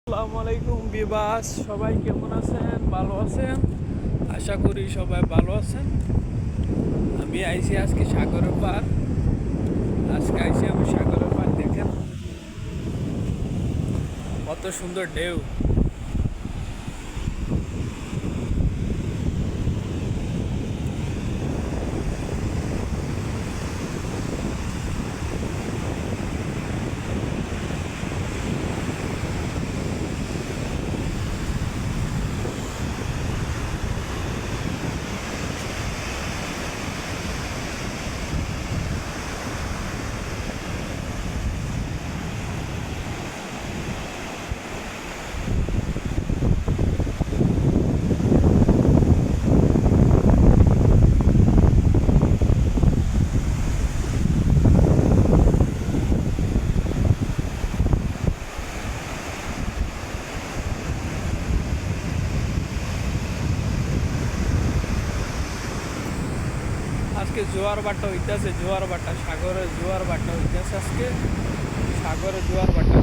আসসালামু আলাইকুম বিবাস, সবাই কেমন আছেন? ভালো আছেন? আশা করি সবাই ভালো আছেন। আমি আইছি আজকে সাগরের পার। আমি সাগরের পার, দেখেন কত সুন্দর ঢেউ। আজকে জোয়ার ভাটা হইতেছে, সাগরের জোয়ার ভাটা হইতেছে আজকে, সাগরের জোয়ার ভাটা।